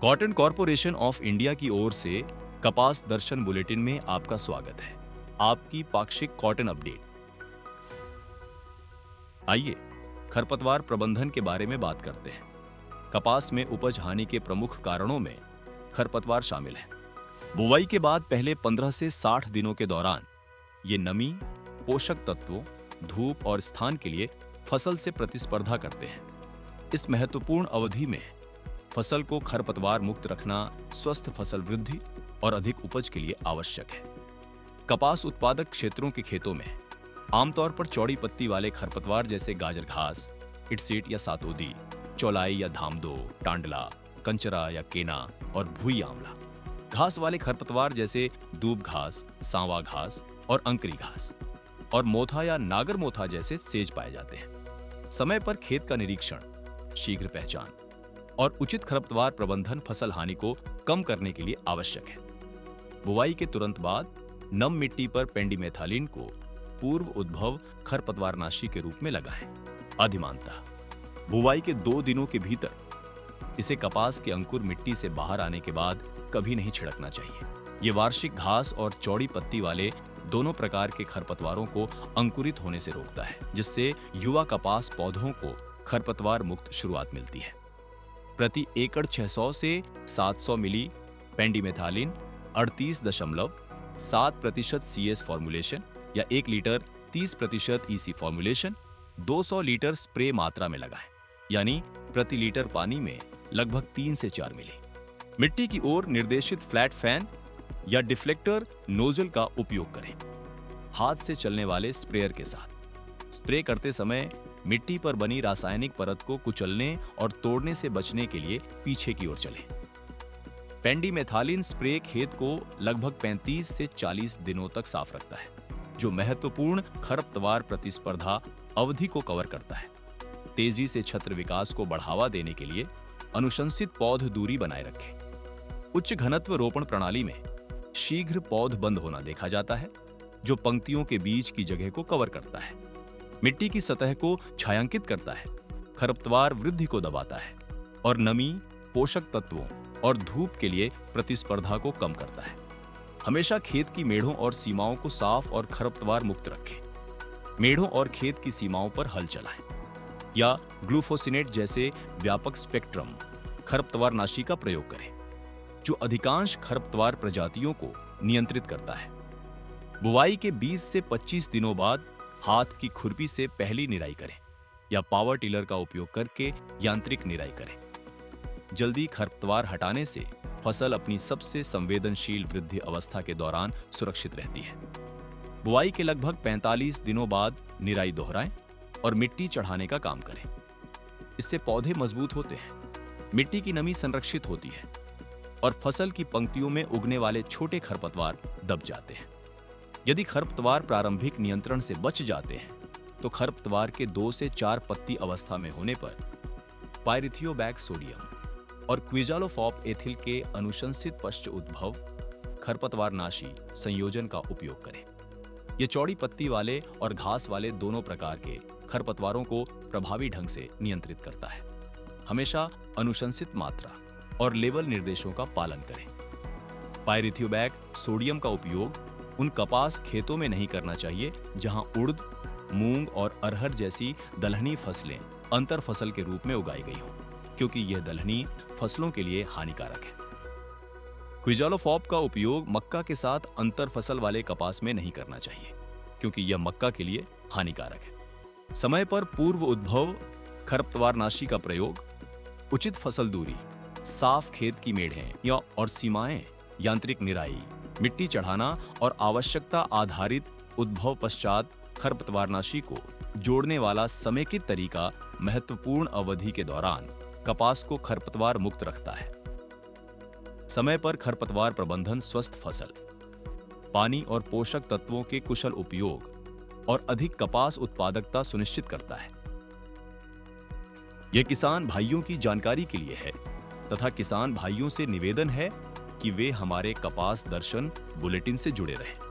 Cotton corporation of India की ओर से कपास दर्शन बुलेटिन में आपका स्वागत है। आपकी पाक्षिक कॉटन अपडेट। आइए खरपतवार प्रबंधन के बारे में बात करते हैं। कपास में उपज हानि के प्रमुख कारणों में खरपतवार शामिल है। बुवाई के बाद पहले 15 से 60 दिनों के दौरान ये नमी, पोषक तत्वों, धूप और स्थान के लिए फसल से प्रतिस्पर्धा करते हैं। इस महत्वपूर्ण अवधि में फसल को खरपतवार मुक्त रखना स्वस्थ फसल वृद्धि और अधिक उपज के लिए आवश्यक है। कपास उत्पादक क्षेत्रों के खेतों में आमतौर पर चौड़ी पत्ती वाले खरपतवार जैसे गाजर घास, इटसीट या सातोदी, चौलाई या धामदो, टांडला, कंचरा या केना और भुई आंवला, घास वाले खरपतवार जैसे दूब घास, सांवा घास और अंकरी घास, और मोथा या नागर मोथा जैसे सेज पाए जाते हैं। समय पर खेत का निरीक्षण, शीघ्र पहचान और उचित खरपतवार प्रबंधन फसल हानि को कम करने के लिए आवश्यक है। बुवाई के तुरंत बाद नम मिट्टी पर पेंडिमेथालिन को पूर्व उद्भव खरपतवारनाशी के रूप में लगाएं। अधिमानतः बुवाई के 2 दिनों के भीतर इसे कपास के अंकुर मिट्टी से बाहर आने के बाद कभी नहीं छिड़कना चाहिए। ये वार्षिक घास और चौड़ी पत्ती वाले दोनों प्रकार के खरपतवारों को अंकुरित होने से रोकता है, जिससे युवा कपास पौधों को खरपतवार मुक्त शुरुआत मिलती है। प्रति एकड़ 600 से 700 मिली पेंडिमेथालिन 38.7% CS फॉर्मुलेशन या 1 litre 30% EC formulation 200 litre spray मात्रा में लगाएं, यानी प्रति लीटर पानी में लगभग 3 से 4 मिली। मिट्टी की ओर निर्देशित फ्लैट फैन या डिफ्लेक्टर नोजल का उपयोग करें, हाथ से चलने वाले स्प्रेयर के साथ। स्प्रे करते समय मिट्टी पर बनी रासायनिक परत को कुचलने और तोड़ने से बचने के लिए पीछे की ओर चलें। पेंडिमेथालिन स्प्रे खेत को लगभग 35 से 40 दिनों तक साफ रखता है, जो महत्वपूर्ण खरपतवार प्रतिस्पर्धा अवधि को कवर करता है। तेजी से छत्र विकास को बढ़ावा देने के लिए अनुशंसित पौध दूरी बनाए रखें। उच्च घनत्व रोपण प्रणाली में शीघ्र पौध बंद होना देखा जाता है, जो पंक्तियों के बीच की जगह को कवर करता है, मिट्टी की सतह को छायांकित करता है, खरपतवार वृद्धि को दबाता है और नमी, पोषक तत्वों और धूप के लिए प्रतिस्पर्धा को कम करता है। हमेशा खेत की मेढ़ों और सीमाओं को साफ और खरपतवार मुक्त रखें। मेढ़ों और खेत की सीमाओं पर हल चलाएं या ग्लूफोसिनेट जैसे व्यापक स्पेक्ट्रम खरपतवारनाशी का प्रयोग करें, जो अधिकांश खरपतवार प्रजातियों को नियंत्रित करता है। बुवाई के 20 से 25 दिनों बाद हाथ की खुरपी से पहली निराई करें या पावर टिलर का उपयोग करके यांत्रिक निराई करें। जल्दी खरपतवार हटाने से फसल अपनी सबसे संवेदनशील वृद्धि अवस्था के दौरान सुरक्षित रहती है। बुवाई के लगभग 45 दिनों बाद निराई दोहराएं और मिट्टी चढ़ाने का काम करें। इससे पौधे मजबूत होते हैं, मिट्टी की नमी संरक्षित होती है और फसल की पंक्तियों में उगने वाले छोटे खरपतवार दब जाते हैं। यदि खरपतवार प्रारंभिक नियंत्रण से बच जाते हैं, तो खरपतवार के 2 से 4 पत्ती अवस्था में होने पर पाइरिथियोबैक सोडियम और क्विजालोफॉप एथिल के अनुशंसित पश्च उद्भव खरपतवारनाशी संयोजन का उपयोग करें। ये चौड़ी पत्ती वाले और घास वाले दोनों प्रकार के खरपतवारों को प्रभावी ढंग से नियंत्रित करता है। हमेशा अनुशंसित मात्रा और लेवल निर्देशों का पालन करें। पाइरिथियोबैक सोडियम का उपयोग उन कपास खेतों में नहीं करना चाहिए जहां उड़द, मूंग और अरहर जैसी दलहनी फसलें अंतर फसल के रूप में उगाई गई हों, क्योंकि यह दलहनी फसलों के लिए हानिकारक है। क्विजालोफॉप का उपयोग मक्का के साथ अंतर फसल वाले कपास में नहीं करना चाहिए, क्योंकि यह मक्का के लिए हानिकारक है। समय पर पूर्व उद्भव खरपतवारनाशी का प्रयोग, उचित फसल दूरी, साफ खेत की मेढ़ें या और सीमाएं, यांत्रिक निराई, मिट्टी चढ़ाना और आवश्यकता आधारित उद्भव पश्चात खरपतवारनाशी को जोड़ने वाला समेकित तरीका महत्वपूर्ण अवधि के दौरान कपास को खरपतवार मुक्त रखता है। समय पर खरपतवार प्रबंधन स्वस्थ फसल, पानी और पोषक तत्वों के कुशल उपयोग और अधिक कपास उत्पादकता सुनिश्चित करता है। यह किसान भाइयों की जानकारी के लिए है तथा किसान भाइयों से निवेदन है कि वे हमारे कपास दर्शन बुलेटिन से जुड़े रहें।